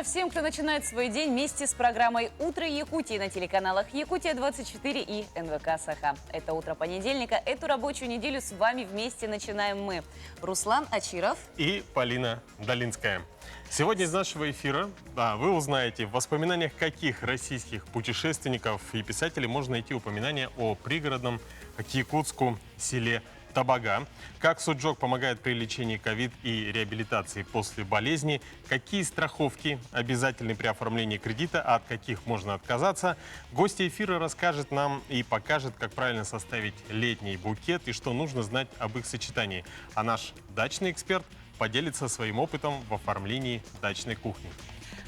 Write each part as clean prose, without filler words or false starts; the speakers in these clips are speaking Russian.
утро всем, кто начинает свой день вместе с программой «Утро Якутии» на телеканалах «Якутия-24» и НВК «Саха». Это утро понедельника. Эту рабочую неделю с вами вместе начинаем мы. Руслан Ачиров и Полина Долинская. Сегодня из нашего эфира вы узнаете, в воспоминаниях каких российских путешественников и писателей можно найти упоминания о пригородном к Якутску селе Табага, как Суджок помогает при лечении ковид и реабилитации после болезни, какие страховки обязательны при оформлении кредита, а от каких можно отказаться. Гость эфира расскажет нам и покажет, как правильно составить летний букет и что нужно знать об их сочетании. А наш дачный эксперт поделится своим опытом в оформлении дачной кухни.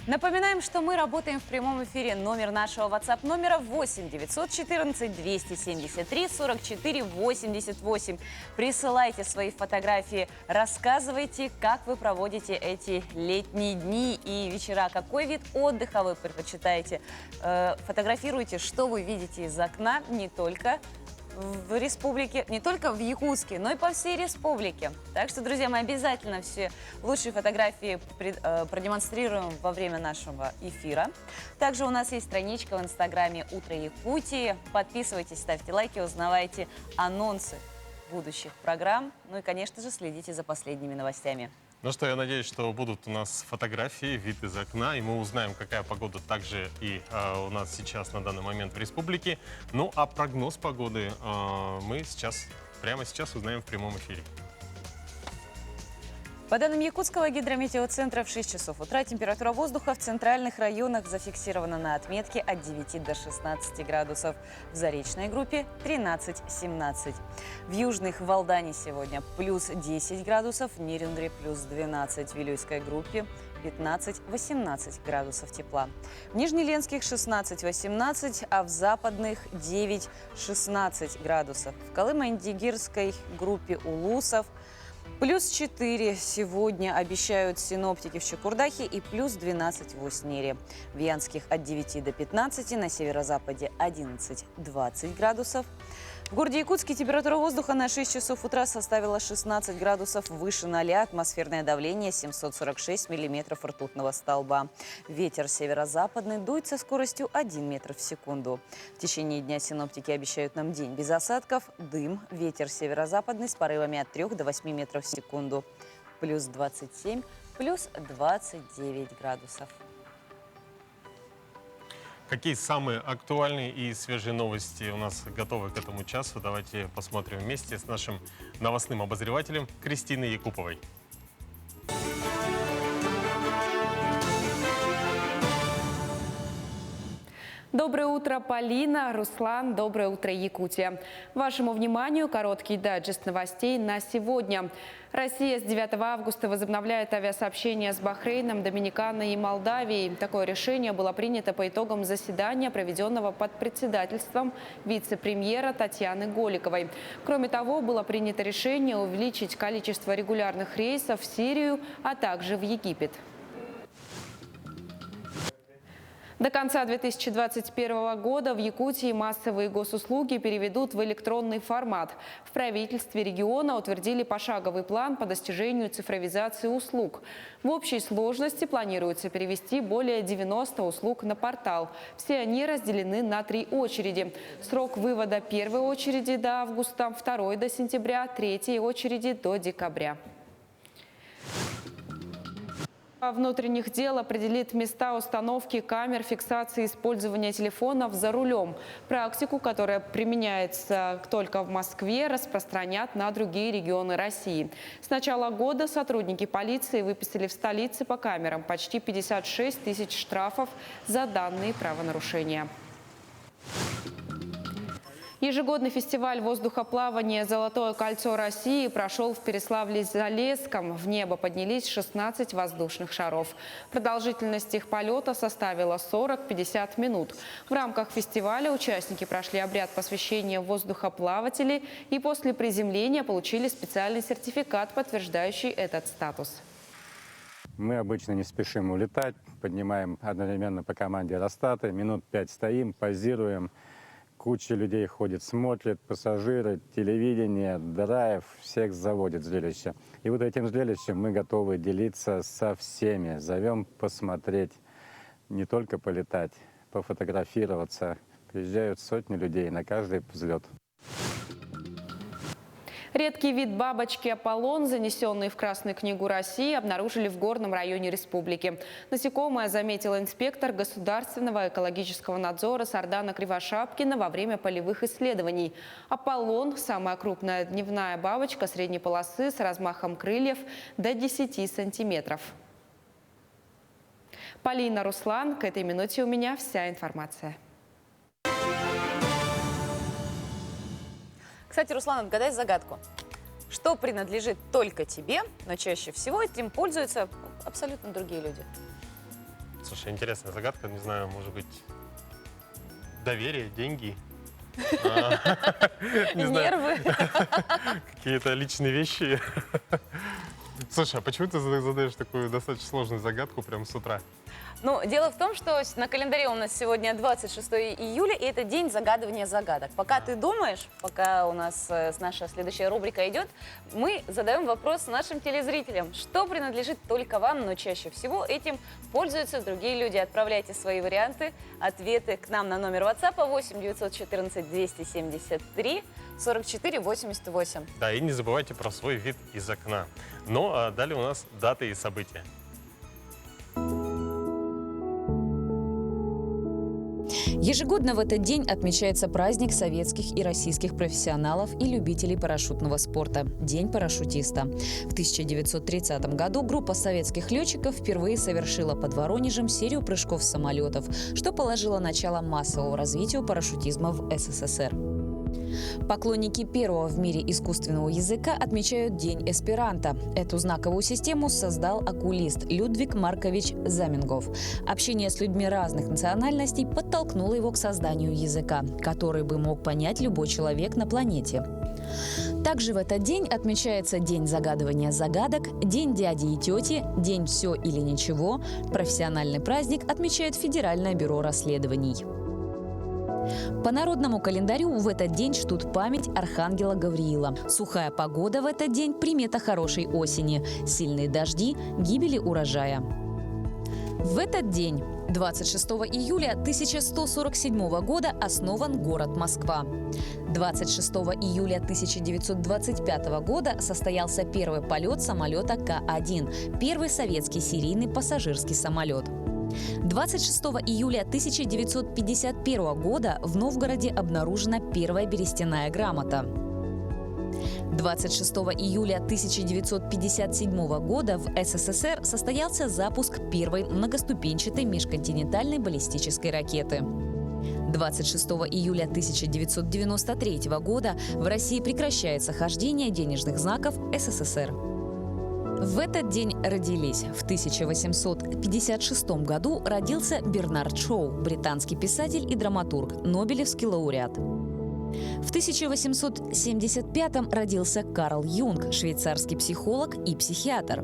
Напоминаем, что мы работаем в прямом эфире. Номер нашего WhatsApp номера 8 914 273 44 88. Присылайте свои фотографии, рассказывайте, как вы проводите эти летние дни и вечера, какой вид отдыха вы предпочитаете. Фотографируйте, что вы видите из окна, не только в республике, не только в Якутске, но и по всей республике. Так что, друзья, мы обязательно все лучшие фотографии продемонстрируем во время нашего эфира. Также у нас есть страничка в инстаграме «Утро Якутии». Подписывайтесь, ставьте лайки, узнавайте анонсы будущих программ. Ну и, конечно же, следите за последними новостями. Ну что, я надеюсь, что будут у нас фотографии, вид из окна, и мы узнаем, какая погода также и у нас сейчас на данный момент в республике. Ну а прогноз погоды мы прямо сейчас узнаем в прямом эфире. По данным Якутского гидрометеоцентра, в 6 часов утра температура воздуха в центральных районах зафиксирована на отметке от 9 до 16 градусов. В Заречной группе 13-17. В южных в Алдане сегодня плюс 10 градусов, в Нерингре плюс 12, в Вилюйской группе 15-18 градусов тепла. В Нижнеленских 16-18, а в западных 9-16 градусов. В Колымо-Индигирской группе Улусов плюс 4 сегодня обещают синоптики в Чукурдахе и плюс 12 в Уснере. В Янских от 9 до 15, на северо-западе 11-20 градусов. В городе Якутске температура воздуха на 6 часов утра составила 16 градусов выше 0, атмосферное давление 746 миллиметров ртутного столба. Ветер северо-западный дует со скоростью 1 метр в секунду. В течение дня синоптики обещают нам день без осадков, дым, ветер северо-западный с порывами от 3 до 8 метров в секунду. Плюс 27, плюс 29 градусов. Какие самые актуальные и свежие новости у нас готовы к этому часу? Давайте посмотрим вместе с нашим новостным обозревателем Кристиной Якуповой. Доброе утро, Полина, Руслан, доброе утро, Якутия. Вашему вниманию короткий дайджест новостей на сегодня. Россия с 9 августа возобновляет авиасообщение с Бахрейном, Доминиканой и Молдавией. Такое решение было принято по итогам заседания, проведенного под председательством вице-премьера Татьяны Голиковой. Кроме того, было принято решение увеличить количество регулярных рейсов в Сирию, а также в Египет. До конца 2021 года в Якутии массовые госуслуги переведут в электронный формат. В правительстве региона утвердили пошаговый план по достижению цифровизации услуг. В общей сложности планируется перевести более 90 услуг на портал. Все они разделены на 3 очереди. Срок вывода первой очереди до августа, второй до сентября, третьей очереди до декабря. Внутренних дел определит места установки камер фиксации использования телефонов за рулем. Практику, которая применяется только в Москве, распространят на другие регионы России. С начала года сотрудники полиции выписали в столице по камерам почти 56 тысяч штрафов за данные правонарушения. Ежегодный фестиваль воздухоплавания «Золотое кольцо России» прошел в Переславле-Залесском. В небо поднялись 16 воздушных шаров. Продолжительность их полета составила 40-50 минут. В рамках фестиваля участники прошли обряд посвящения воздухоплавателей и после приземления получили специальный сертификат, подтверждающий этот статус. Мы обычно не спешим улетать, поднимаем одновременно по команде аэростаты, минут 5 стоим, позируем. куча людей ходит, смотрят, пассажиры, телевидение, драйв, всех заводит зрелище. И вот этим зрелищем мы готовы делиться со всеми. Зовем посмотреть, не только полетать, пофотографироваться. Приезжают сотни людей на каждый взлет. Редкий вид бабочки Аполлон, занесенный в Красную книгу России, обнаружили в горном районе республики. Насекомое заметил инспектор Государственного экологического надзора Сардана Кривошапкина во время полевых исследований. Аполлон – самая крупная дневная бабочка средней полосы с размахом крыльев до 10 сантиметров. Полина, Руслан, к этой минуте у меня вся информация. Кстати, Руслан, отгадай загадку. Что принадлежит только тебе, но чаще всего этим пользуются абсолютно другие люди? Слушай, интересная загадка. Не знаю, может быть, доверие, деньги? Не знаю, Нервы. какие-то личные вещи. Слушай, а почему ты задаешь такую достаточно сложную загадку прямо с утра? Ну, дело в том, что на календаре у нас сегодня 26 июля, и это день загадывания загадок. Пока ты думаешь, пока у нас наша следующая рубрика идет, мы задаем вопрос нашим телезрителям. Что принадлежит только вам, но чаще всего этим пользуются другие люди? Отправляйте свои варианты, ответы к нам на номер WhatsApp 8 914 273 44 88. Да, и не забывайте про свой вид из окна. Ну, а далее у нас даты и события. Ежегодно в этот день отмечается праздник советских и российских профессионалов и любителей парашютного спорта – День парашютиста. В 1930 году группа советских летчиков впервые совершила под Воронежем серию прыжков с самолетов, что положило начало массовому развитию парашютизма в СССР. Поклонники первого в мире искусственного языка отмечают День эсперанто. Эту знаковую систему создал окулист Людвиг Маркович Замингов. Общение с людьми разных национальностей подтолкнуло его к созданию языка, который бы мог понять любой человек на планете. Также в этот день отмечается День загадывания загадок, День дяди и тети, День «Все или ничего». Профессиональный праздник отмечает Федеральное бюро расследований. По народному календарю в этот день чтут память архангела Гавриила. Сухая погода в этот день – примета хорошей осени. Сильные дожди – гибели урожая. В этот день, 26 июля 1147 года, основан город Москва. 26 июля 1925 года состоялся первый полет самолета К-1, первый советский серийный пассажирский самолет. 26 июля 1951 года в Новгороде обнаружена первая берестяная грамота. 26 июля 1957 года в СССР состоялся запуск первой многоступенчатой межконтинентальной баллистической ракеты. 26 июля 1993 года в России прекращается хождение денежных знаков СССР. В этот день родились. В 1856 году родился Бернард Шоу, британский писатель и драматург, нобелевский лауреат. В 1875 родился Карл Юнг, швейцарский психолог и психиатр.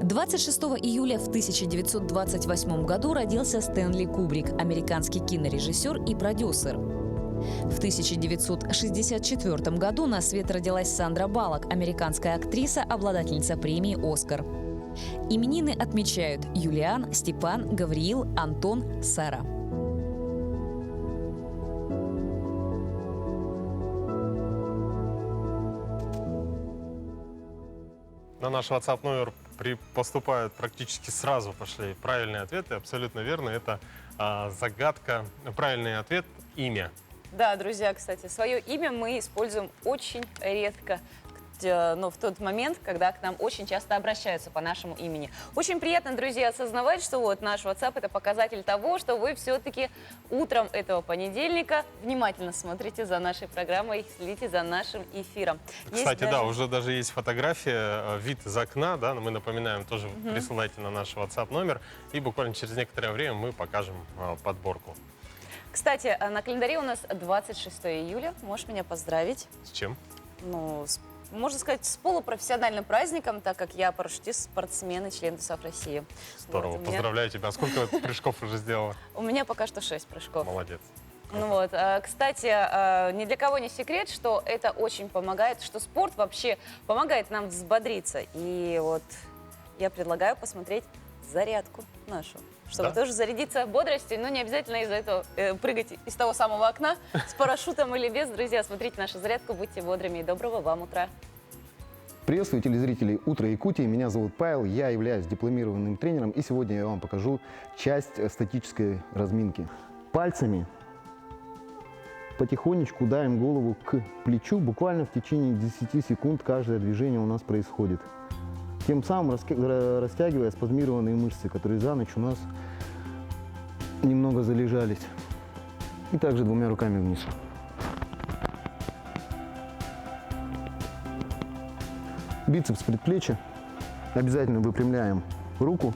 26 июля в 1928 году родился Стэнли Кубрик, американский кинорежиссер и продюсер. В 1964 году на свет родилась Сандра Баллок, американская актриса, обладательница премии «Оскар». Именины отмечают Юлиан, Степан, Гавриил, Антон, Сара. На наш WhatsApp номер поступают практически сразу, пошли правильные ответы. Абсолютно верно. Это загадка. Правильный ответ – имя. Да, друзья, кстати, свое имя мы используем очень редко, но в тот момент, когда к нам очень часто обращаются по нашему имени. Очень приятно, друзья, осознавать, что вот наш WhatsApp – это показатель того, что вы все-таки утром этого понедельника внимательно смотрите за нашей программой, следите за нашим эфиром. Кстати, да, уже даже есть фотография, вид из окна, да, мы напоминаем, тоже присылайте на наш WhatsApp номер, и буквально через некоторое время мы покажем подборку. Кстати, на календаре у нас 26 июля. Можешь меня поздравить? С чем? Ну, можно сказать, с полупрофессиональным праздником, так как я парашютист, спортсмен и член ДЮСАФ России. Здорово, Вот, поздравляю тебя. А сколько прыжков уже сделала? У меня пока что 6 прыжков. Молодец. Ну вот, кстати, ни для кого не секрет, что это очень помогает, что спорт вообще помогает нам взбодриться. И вот я предлагаю посмотреть зарядку нашу, чтобы Да. тоже зарядиться бодростью, но не обязательно из-за этого прыгать из того самого окна с парашютом или без. Друзья, смотрите нашу зарядку, будьте бодрыми и доброго вам утра. Приветствую телезрителей «Утро Якутии». Меня зовут Павел, я являюсь дипломированным тренером. И сегодня я вам покажу часть статической разминки. Пальцами потихонечку давим голову к плечу. Буквально в течение 10 секунд каждое движение у нас происходит. Тем самым растягивая спазмированные мышцы, которые за ночь у нас немного залежались. И также двумя руками вниз. Бицепс предплечья. Обязательно выпрямляем руку,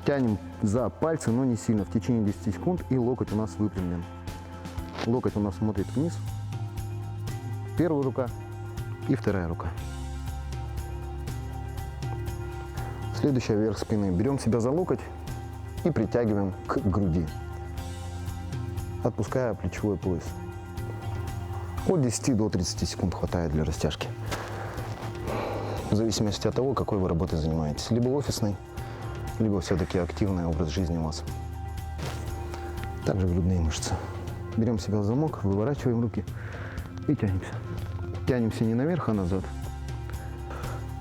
тянем за пальцы, но не сильно, в течение 10 секунд, и локоть у нас выпрямлен. Локоть у нас смотрит вниз. Первая рука и вторая рука. Следующая вверх спины. Берем себя за локоть и притягиваем к груди, отпуская плечевой пояс. От 10 до 30 секунд хватает для растяжки. В зависимости от того, какой вы работой занимаетесь. Либо офисный, либо все-таки активный образ жизни у вас. Также грудные мышцы. Берем себя в замок, выворачиваем руки и тянемся. Тянемся не наверх, а назад.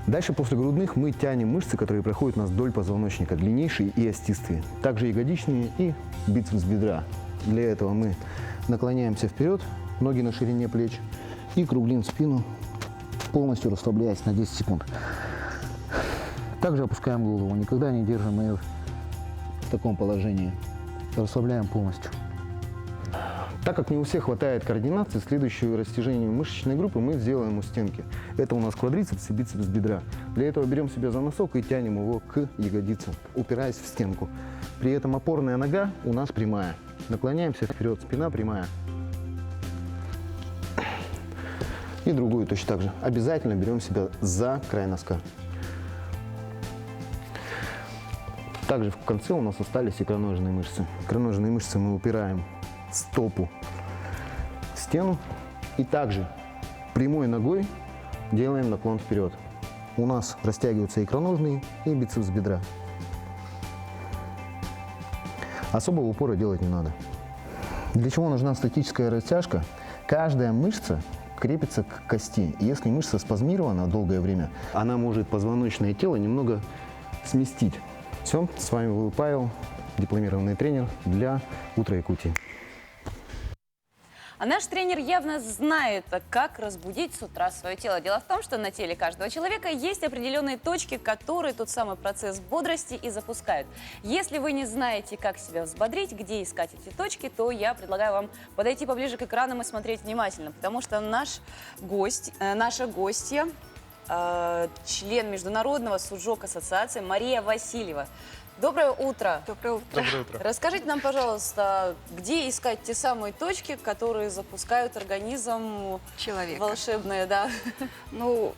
Дальше после грудных мы тянем мышцы, которые проходят у нас вдоль позвоночника, длиннейшие и остистые. Также ягодичные и бицепс бедра. Для этого мы наклоняемся вперед, ноги на ширине плеч и круглим спину, полностью расслабляясь на 10 секунд. Также опускаем голову, никогда не держим ее в таком положении. Расслабляем полностью. Так как не у всех хватает координации, следующее растяжение мышечной группы мы сделаем у стенки. Это у нас квадрицепс и бицепс бедра. Для этого берем себя за носок и тянем его к ягодице, упираясь в стенку. При этом опорная нога у нас прямая. Наклоняемся вперед, спина прямая. И другую точно так же. Обязательно берем себя за край носка. Также в конце у нас остались икроножные мышцы. Икроножные мышцы мы упираем стопу в стену и также прямой ногой делаем наклон вперед. У нас растягиваются икроножные и бицепс бедра. Особого упора делать не надо. Для чего нужна статическая растяжка? Каждая мышца крепится к кости. И если мышца спазмирована долгое время, она может позвоночное тело немного сместить. Все, с вами был Павел, дипломированный тренер для «Утра Якутии». А наш тренер явно знает, как разбудить с утра свое тело. Дело в том, что на теле каждого человека есть определенные точки, которые тот самый процесс бодрости и запускают. Если вы не знаете, как себя взбодрить, где искать эти точки, то я предлагаю вам подойти поближе к экранам и смотреть внимательно, потому что наш гость, наша гостья, член Международного суджок ассоциации Мария Васильева. Доброе утро. Доброе утро. Доброе утро. Расскажите нам, пожалуйста, где искать те самые точки, которые запускают организм Человека. волшебные, да? Ну,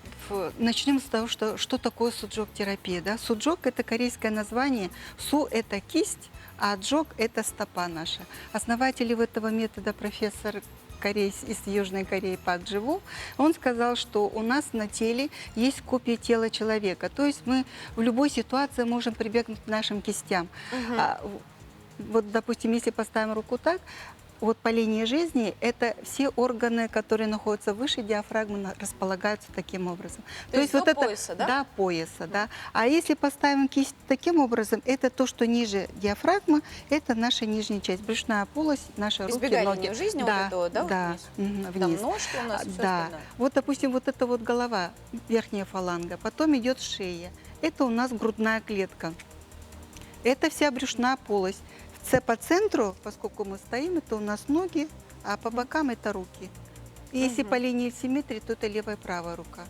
начнем с того, что такое суджок-терапия. Да? Суджок – это корейское название. Су – это кисть, а джок – это стопа наша. Основатель этого метода профессор из Южной Кореи Пак Дживу, он сказал, что у нас на теле есть копия тела человека. То есть мы в любой ситуации можем прибегнуть к нашим кистям. Вот, допустим, если поставим руку так, вот по линии жизни это все органы, которые находятся выше диафрагмы, располагаются таким образом. То есть вот до это, пояса, да? Да, пояса, да. А если поставим кисть таким образом, это то, что ниже диафрагмы, это наша нижняя часть, брюшная полость, наши руки, Избегая ноги. линию жизни, да, вот этого, да, да, вниз? Там вниз. ножки у нас и всё Да. остальное. Вот, допустим, вот это вот голова, верхняя фаланга, потом идет шея. Это у нас грудная клетка. Это вся брюшная полость. По центру, поскольку мы стоим, это у нас ноги, а по бокам это руки. И если по линии симметрии, то это левая и правая рука.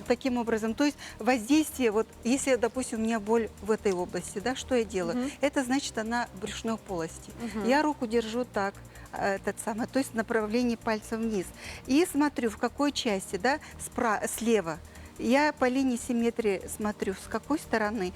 Таким образом, то есть воздействие, вот если, допустим, у меня боль в этой области, да, что я делаю? Это значит, она в брюшной полости. Я руку держу так, то есть в направлении пальца вниз. И смотрю, в какой части, да, слева. Я по линии симметрии смотрю, с какой стороны.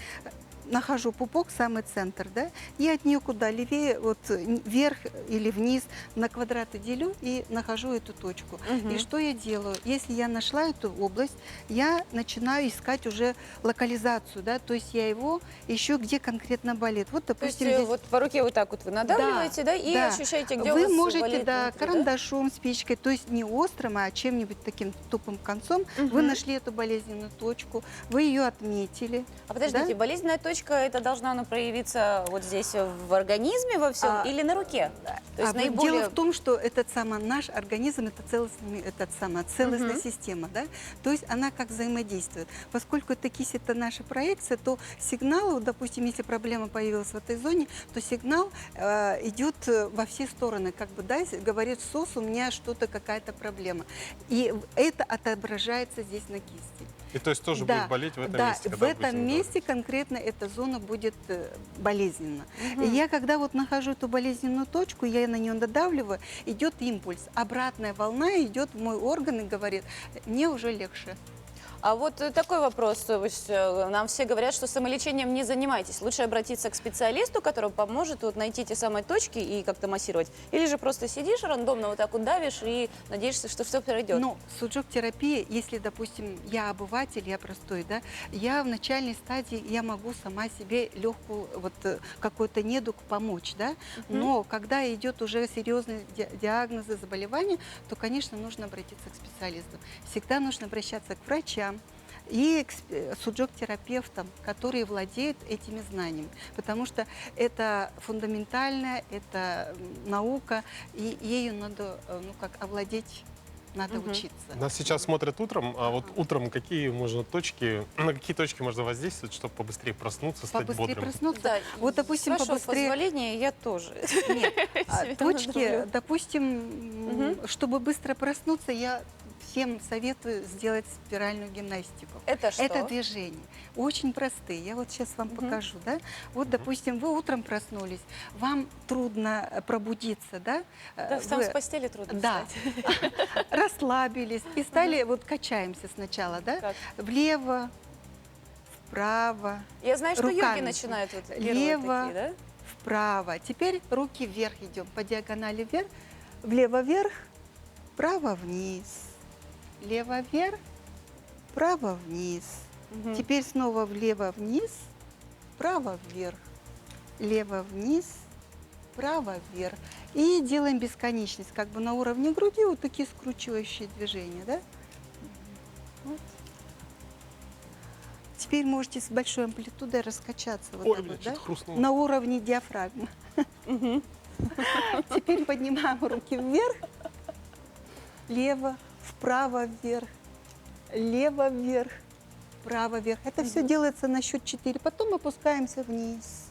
нахожу пупок, самый центр, да, и от нее куда левее, вот вверх или вниз на квадраты делю и нахожу эту точку. Мгм. И что я делаю? Если я нашла эту область, я начинаю искать уже локализацию, да, то есть я его ищу, где конкретно болит. Вот, То есть допустим, здесь... вот по руке вот так вот вы надавливаете, да, и да. ощущаете, где Вы у вас можете, болит да, внутри, да? карандашом, спичкой, то есть не острым, а чем-нибудь таким тупым концом. Вы Мгм. нашли эту болезненную точку, вы ее отметили. А подождите, да? болезненная точка, это должна она проявиться вот здесь в организме во всем или на руке? То есть Дело в том, что этот самый наш организм это целостная система, да? То есть она как взаимодействует. Поскольку эта кисть это наша проекция, то сигнал, вот, допустим, если проблема появилась в этой зоне, то сигнал идет во все стороны, как бы, да, говорит СОС, у меня что-то, какая-то проблема. И это отображается здесь на кисти. И то есть тоже Да, будет болеть в этом да, месте? в когда этом будете месте конкретно эта зона будет болезненна. И я, когда вот нахожу эту болезненную точку, я на нее надавливаю, идет импульс. Обратная волна идет в мой орган и говорит, мне уже легче. А вот такой вопрос. То есть, нам все говорят, что самолечением не занимайтесь. Лучше обратиться к специалисту, который поможет вот найти те самые точки и как-то массировать. Или же просто сидишь рандомно вот так вот давишь и надеешься, что все пройдет. Но суджок-терапия, если, допустим, я обыватель, я простой, да, я в начальной стадии, я могу сама себе легкую, вот какой-то недуг помочь, да, но когда идет уже серьезные диагнозы, заболевания, то, конечно, нужно обратиться к специалисту. Всегда нужно обращаться к врачам и к суджок-терапевтам, которые владеют этими знаниями. Потому что это фундаментальная, это наука, и ею надо, ну, как овладеть, надо учиться. Нас сейчас смотрят утром, а вот утром какие можно точки, на какие точки можно воздействовать, чтобы побыстрее проснуться, стать Побыстрее бодрым? проснуться. Да, Вот, допустим, с вашего побыстрее... позволения я тоже. Нет, себе точки, надавлю. допустим, чтобы быстро проснуться, я всем советую сделать спиральную гимнастику. Это что? Это движения. Очень простые. Я вот сейчас вам покажу. Да? Вот, допустим, вы утром проснулись, вам трудно пробудиться, да? Да, там Вы- с постели трудно Да. встать. Расслабились и стали, вот качаемся сначала, да? Как? Влево, вправо, Я знаю, что йоги Руками. начинают вот первые Лево. такие, да? вправо. Теперь руки вверх идем, по диагонали вверх, влево-вверх, вправо-вниз, лево-вверх, вправо-вниз. Мгм. Теперь снова влево-вниз, вправо-вверх, лево-вниз, вправо-вверх. И делаем бесконечность, как бы на уровне груди, вот такие скручивающие движения, да? Вот. Теперь можете с большой амплитудой раскачаться вот Ой, так блин, вот, да? что-то хрустнуло. На уровне диафрагмы. Теперь поднимаем руки вверх, лево, вправо, вверх, лево, вверх, вправо, вверх. Это все делается на счет 4. Потом опускаемся вниз,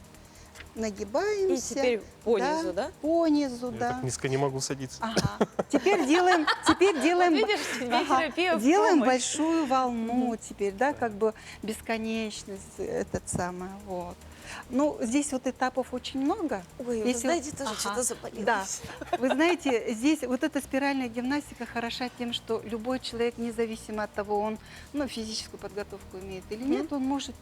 нагибаемся. И теперь понизу, да? Понизу, Я да. так низко не могу садиться. Ага. Теперь делаем, Вот видишь, тебе терапия в делаем помощь. большую волну теперь, да, как бы бесконечность, этот самый, вот. Ну, здесь вот этапов очень много. Ой, вы Если- знаете, тоже Ага. что-то заболелось. Да, вы знаете, здесь вот эта спиральная гимнастика хороша тем, что любой человек, независимо от того, он физическую подготовку имеет или нет, он может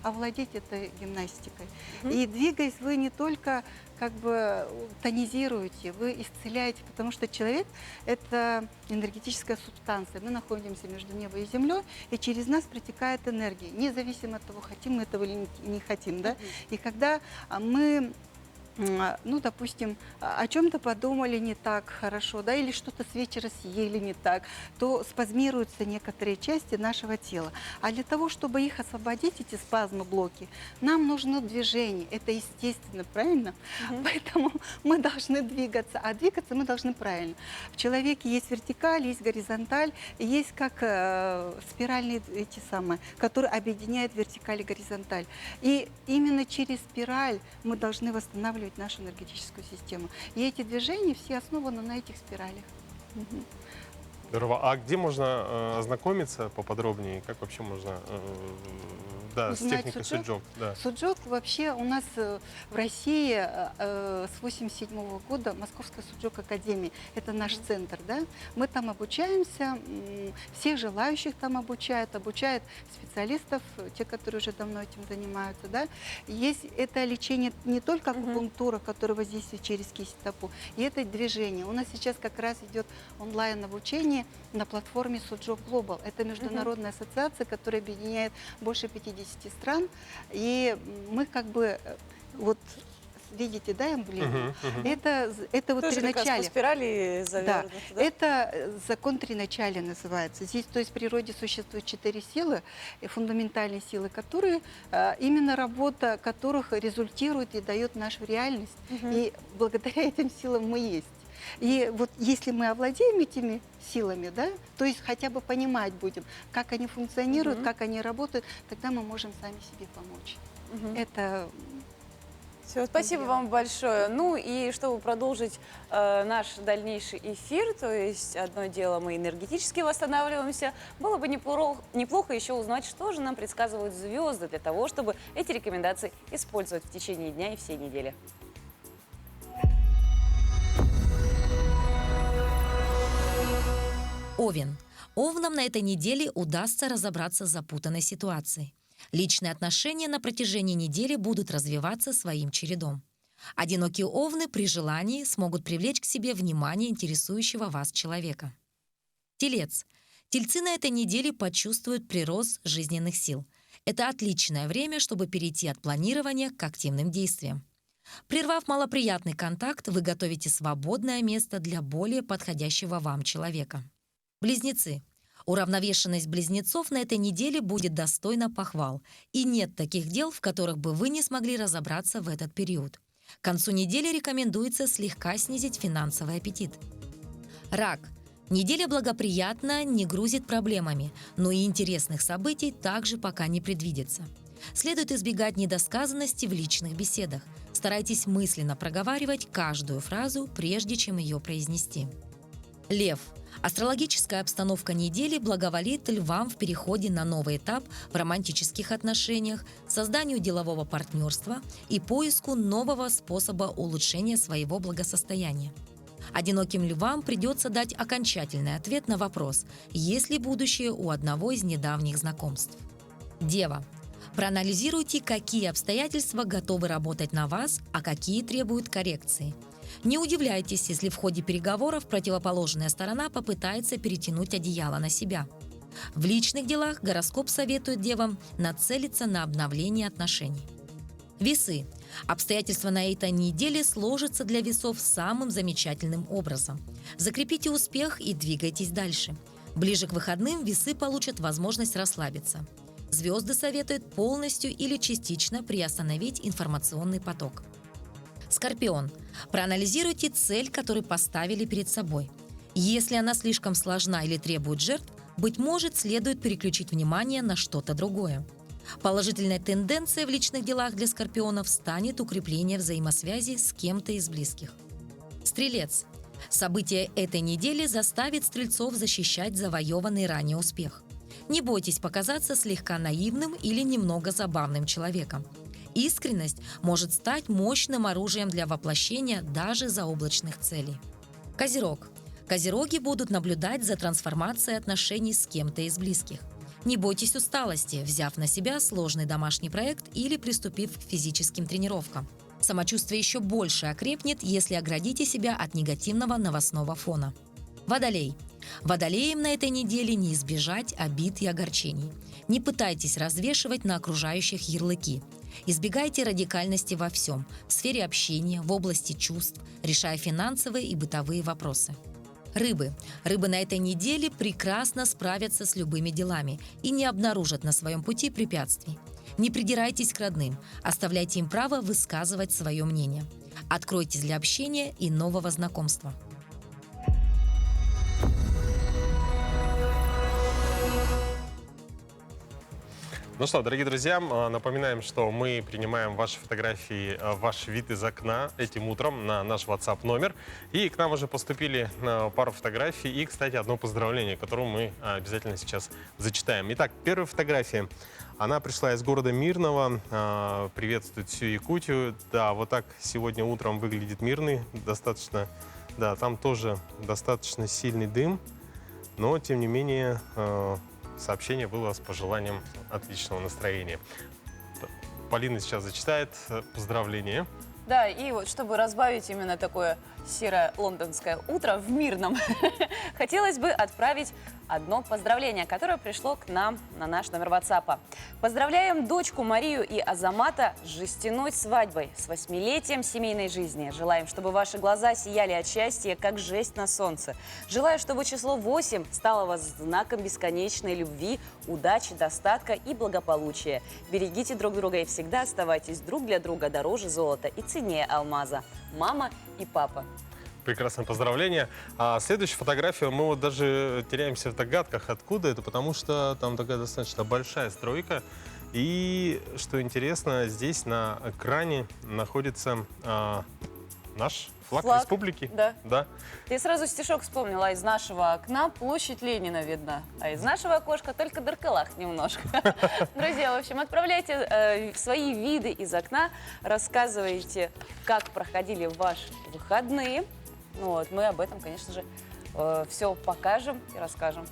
овладеть этой гимнастикой. И двигаясь, вы не только как бы тонизируете, вы исцеляете, потому что человек – это энергетическая субстанция. Мы находимся между небом и землей, и через нас протекает энергия, независимо от того, хотим мы этого или не хотим. Да? И когда мы ну, допустим, о чем-то подумали не так хорошо, да, или что-то с вечера съели не так, то спазмируются некоторые части нашего тела. А для того, чтобы их освободить, эти спазмы, блоки, нам нужно движение. Это естественно, правильно? Поэтому мы должны двигаться, а двигаться мы должны правильно. В человеке есть вертикаль, есть горизонталь, и есть как спиральные эти самые, которые объединяют вертикаль и горизонталь. И именно через спираль мы должны восстанавливать нашу энергетическую систему. И эти движения все основаны на этих спиралях. Здорово. А где можно ознакомиться поподробнее? Как вообще можно да, с Узнать техникой суджок? суджок. Да. Суджок вообще у нас в России с 1987 года Московская суджок академия. Это наш центр, да? Мы там обучаемся, всех желающих там обучают специалистов, те, которые уже давно этим занимаются, да? Есть это лечение не только акупунктура, которая воздействует через кисть стопу, и это движение. У нас сейчас как раз идет онлайн-обучение на платформе Суджок Global. Это международная ассоциация, которая объединяет больше 50 стран. И мы как бы, вот видите, да, эмблему? Это вот Тоже три как раз по начала. спирали Да, завернуто, да? это закон три начала называется. Здесь, то есть в природе существует 4 силы, фундаментальные силы, которые, именно работа которых результирует и дает нашу реальность. И благодаря этим силам мы есть. И вот если мы овладеем этими силами, да, то есть хотя бы понимать будем, как они функционируют, как они работают, тогда мы можем сами себе помочь. Это Все, спасибо вам большое. Ну и чтобы продолжить наш дальнейший эфир, то есть одно дело мы энергетически восстанавливаемся, было бы неплохо еще узнать, что же нам предсказывают звезды для того, чтобы эти рекомендации использовать в течение дня и всей недели. Овен. Овнам на этой неделе удастся разобраться с запутанной ситуацией. Личные отношения на протяжении недели будут развиваться своим чередом. Одинокие овны при желании смогут привлечь к себе внимание интересующего вас человека. Телец. Тельцы на этой неделе почувствуют прирост жизненных сил. Это отличное время, чтобы перейти от планирования к активным действиям. Прервав малоприятный контакт, вы готовите свободное место для более подходящего вам человека. Близнецы. Уравновешенность близнецов на этой неделе будет достойна похвал, и нет таких дел, в которых бы вы не смогли разобраться в этот период. К концу недели рекомендуется слегка снизить финансовый аппетит. Рак. Неделя благоприятна, не грузит проблемами, но и интересных событий также пока не предвидится. Следует избегать недосказанности в личных беседах. Старайтесь мысленно проговаривать каждую фразу, прежде чем ее произнести. Лев. Астрологическая обстановка недели благоволит львам в переходе на новый этап в романтических отношениях, созданию делового партнерства и поиску нового способа улучшения своего благосостояния. Одиноким львам придется дать окончательный ответ на вопрос, есть ли будущее у одного из недавних знакомств. Дева. Проанализируйте, какие обстоятельства готовы работать на вас, а какие требуют коррекции. Не удивляйтесь, если в ходе переговоров противоположная сторона попытается перетянуть одеяло на себя. В личных делах гороскоп советует девам нацелиться на обновление отношений. Весы. Обстоятельства на этой неделе сложатся для весов самым замечательным образом. Закрепите успех и двигайтесь дальше. Ближе к выходным весы получат возможность расслабиться. Звезды советуют полностью или частично приостановить информационный поток. Скорпион. Проанализируйте цель, которую поставили перед собой. Если она слишком сложна или требует жертв, быть может, следует переключить внимание на что-то другое. Положительной тенденцией в личных делах для скорпионов станет укрепление взаимосвязи с кем-то из близких. Стрелец. События этой недели заставит стрельцов защищать завоеванный ранее успех. Не бойтесь показаться слегка наивным или немного забавным человеком. Искренность может стать мощным оружием для воплощения даже заоблачных целей. Козерог. Козероги будут наблюдать за трансформацией отношений с кем-то из близких. Не бойтесь усталости, взяв на себя сложный домашний проект или приступив к физическим тренировкам. Самочувствие еще больше окрепнет, если оградите себя от негативного новостного фона. Водолей. Водолеям на этой неделе не избежать обид и огорчений. Не пытайтесь развешивать на окружающих ярлыки. Избегайте радикальности во всем – в сфере общения, в области чувств, решая финансовые и бытовые вопросы. Рыбы. Рыбы на этой неделе прекрасно справятся с любыми делами и не обнаружат на своем пути препятствий. Не придирайтесь к родным, оставляйте им право высказывать свое мнение. Откройтесь для общения и нового знакомства. Ну что, дорогие друзья, напоминаем, что мы принимаем ваши фотографии, ваш вид из окна этим утром на наш WhatsApp номер. И к нам уже поступили пару фотографий и, кстати, одно поздравление, которое мы обязательно сейчас зачитаем. Итак, первая фотография. Она пришла из города Мирного, приветствует всю Якутию. Да, вот так сегодня утром выглядит Мирный, достаточно, да, там тоже достаточно сильный дым, но, тем не менее, сообщение было с пожеланием отличного настроения. Полина сейчас зачитает поздравление. Да, и вот чтобы разбавить именно такое серое лондонское утро в Мирном, хотелось бы отправить одно поздравление, которое пришло к нам на наш номер WhatsApp. Поздравляем дочку Марию и Азамата с жестяной свадьбой, с 8-летием семейной жизни. Желаем, чтобы ваши глаза сияли от счастья, как жесть на солнце. Желаю, чтобы число 8 стало вас знаком бесконечной любви, удачи, достатка и благополучия. Берегите друг друга и всегда оставайтесь друг для друга дороже золота и ценнее алмаза. Мама и папа. Прекрасное поздравление. А следующая фотография, мы вот даже теряемся в догадках, откуда это, потому что там такая достаточно большая стройка. И, что интересно, здесь на экране находится наш флаг республики. Да. Да. Я сразу стишок вспомнила. Из нашего окна площадь Ленина видна, а из нашего окошка только Даркалах немножко. Друзья, в общем, отправляйте свои виды из окна, рассказывайте, как проходили ваши выходные. Ну вот, мы об этом, конечно же, все покажем и расскажем.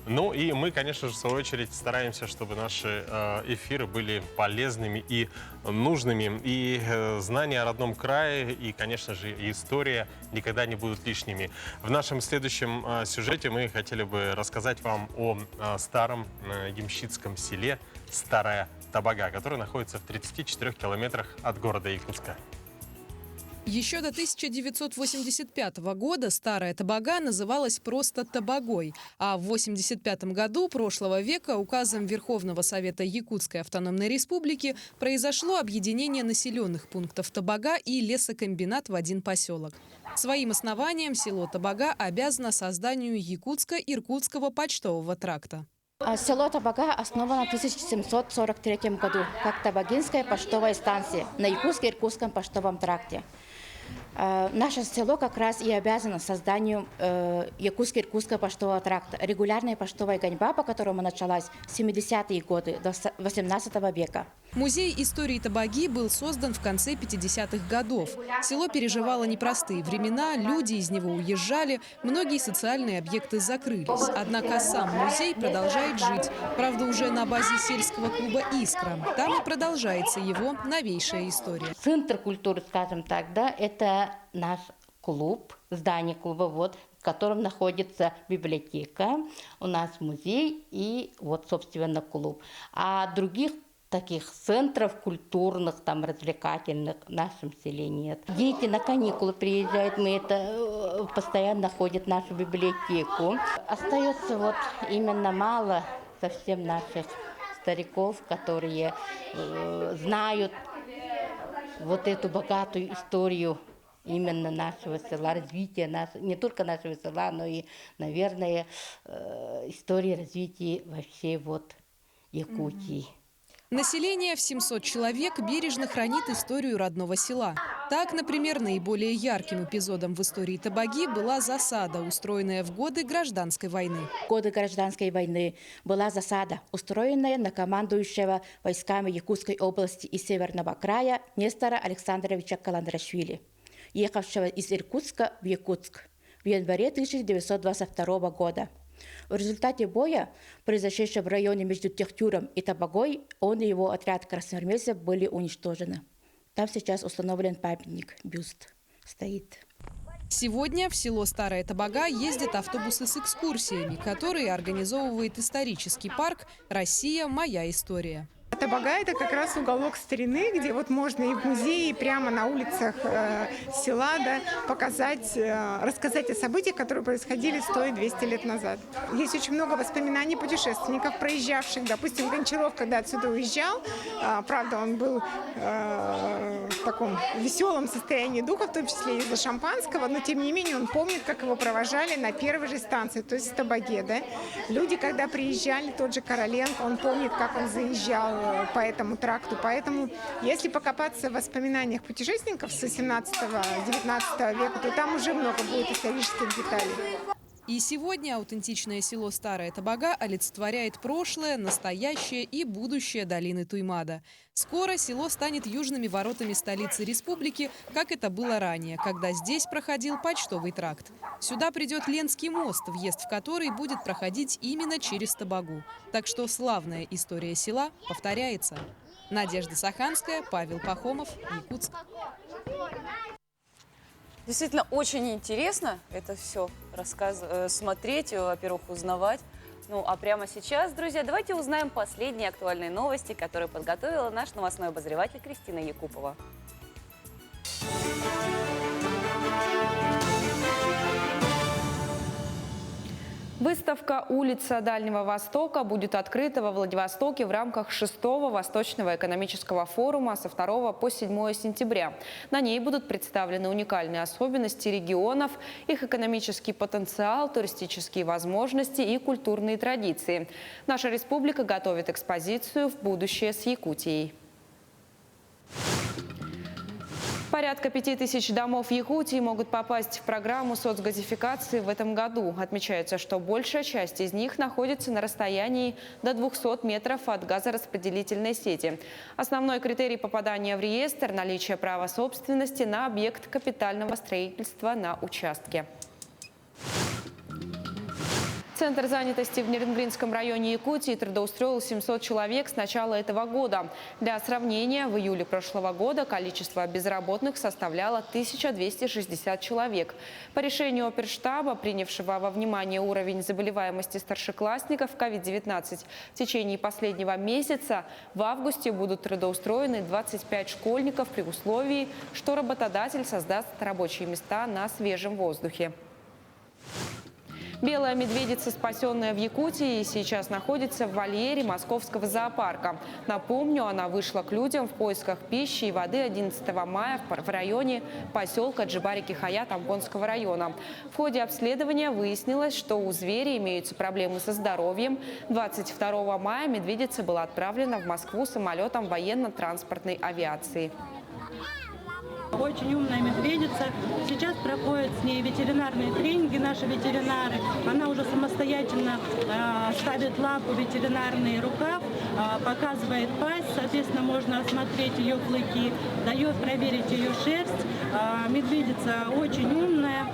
Ну и мы, конечно же, в свою очередь стараемся, чтобы наши эфиры были полезными и нужными. И знания о родном крае, и, конечно же, история никогда не будут лишними. В нашем следующем сюжете мы хотели бы рассказать вам о старом ямщицком селе Старая Табага, которое находится в 34 километрах от города Якутска. Еще до 1985 года Старая Табага называлась просто Табагой, а в 1985 году прошлого века указом Верховного Совета Якутской автономной республики произошло объединение населенных пунктов Табага и лесокомбинат в один поселок. Своим основанием село Табага обязано созданию Якутско-Иркутского почтового тракта. Село Табага основано в 1743 году как Табагинская почтовая станция на Якутско-Иркутском почтовом тракте. Наше село как раз и обязано созданию Якутско-Иркутского почтового тракта. Регулярная почтовая гоньба, по которому началась в 70-е годы до 18 века. Музей истории Табаги был создан в конце 50-х годов. Село переживало непростые времена, люди из него уезжали, многие социальные объекты закрылись. Однако сам музей продолжает жить, правда, уже на базе сельского клуба «Искра». Там и продолжается его новейшая история. Центр культуры, скажем так, да, это наш клуб, здание клуба, вот, в котором находится библиотека, у нас музей и вот, собственно, клуб. А других таких центров культурных, там, развлекательных в нашем селе нет. Дети на каникулы приезжают, мы это постоянно ходят в нашу библиотеку. Остается вот именно мало совсем наших стариков, которые знают вот эту богатую историю именно нашего села, развития не только нашего села, но и, наверное, истории развития вообще вот Якутии. Население в 700 человек бережно хранит историю родного села. Так, например, наиболее ярким эпизодом в истории Табаги была засада, устроенная в годы гражданской войны. В годы гражданской войны была засада, устроенная на командующего войсками Якутской области и Северного края Нестора Александровича Каландрашвили, ехавшего из Иркутска в Якутск в январе 1922 года. В результате боя, произошедшего в районе между Техтюром и Табагой, он и его отряд красноармейцев были уничтожены. Там сейчас установлен памятник, бюст стоит. Сегодня в село Старая Табага ездят автобусы с экскурсиями, которые организовывает исторический парк «Россия. Моя история». Табага – это как раз уголок старины, где вот можно и в музее, и прямо на улицах села, да, показать, рассказать о событиях, которые происходили 100 и 200 лет назад. Есть очень много воспоминаний путешественников, проезжавших. Допустим, Гончаров, когда отсюда уезжал, правда, он был в таком веселом состоянии духа, в том числе из-за шампанского, но тем не менее он помнит, как его провожали на первой же станции, то есть в Табаге. Да? Люди, когда приезжали, тот же Короленко, он помнит, как он заезжал по этому тракту. Поэтому, если покопаться в воспоминаниях путешественников с 18-19 века, то там уже много будет исторических деталей. И сегодня аутентичное село Старая Табага олицетворяет прошлое, настоящее и будущее долины Туймада. Скоро село станет южными воротами столицы республики, как это было ранее, когда здесь проходил почтовый тракт. Сюда придет Ленский мост, въезд в который будет проходить именно через Табагу. Так что славная история села повторяется. Надежда Саханская, Павел Пахомов, Якутск. Действительно, очень интересно это все смотреть, во-первых, узнавать. Ну, а прямо сейчас, друзья, давайте узнаем последние актуальные новости, которые подготовила наш новостной обозреватель Кристина Якупова. Выставка «Улица Дальнего Востока» будет открыта во Владивостоке в рамках 6-го Восточного экономического форума со 2 по 7 сентября. На ней будут представлены уникальные особенности регионов, их экономический потенциал, туристические возможности и культурные традиции. Наша республика готовит экспозицию «В будущее с Якутией». Порядка 5000 домов Якутии могут попасть в программу соцгазификации в этом году. Отмечается, что большая часть из них находится на расстоянии до 200 метров от газораспределительной сети. Основной критерий попадания в реестр – наличие права собственности на объект капитального строительства на участке. Центр занятости в Нерюнгринском районе Якутии трудоустроил 700 человек с начала этого года. Для сравнения, в июле прошлого года количество безработных составляло 1260 человек. По решению оперштаба, принявшего во внимание уровень заболеваемости старшеклассников COVID-19, в течение последнего месяца в августе будут трудоустроены 25 школьников при условии, что работодатель создаст рабочие места на свежем воздухе. Белая медведица, спасенная в Якутии, сейчас находится в вольере Московского зоопарка. Напомню, она вышла к людям в поисках пищи и воды 11 мая в районе поселка Джибари-Кихая Тамбонского района. В ходе обследования выяснилось, что у зверя имеются проблемы со здоровьем. 22 мая медведица была отправлена в Москву самолетом военно-транспортной авиации. Очень умная медведица. Сейчас проходят с ней ветеринарные тренинги наши ветеринары. Она уже самостоятельно ставит лапу в ветеринарный рукав, показывает пасть. Соответственно, можно осмотреть ее клыки, дает проверить ее шерсть. Медведица очень умная,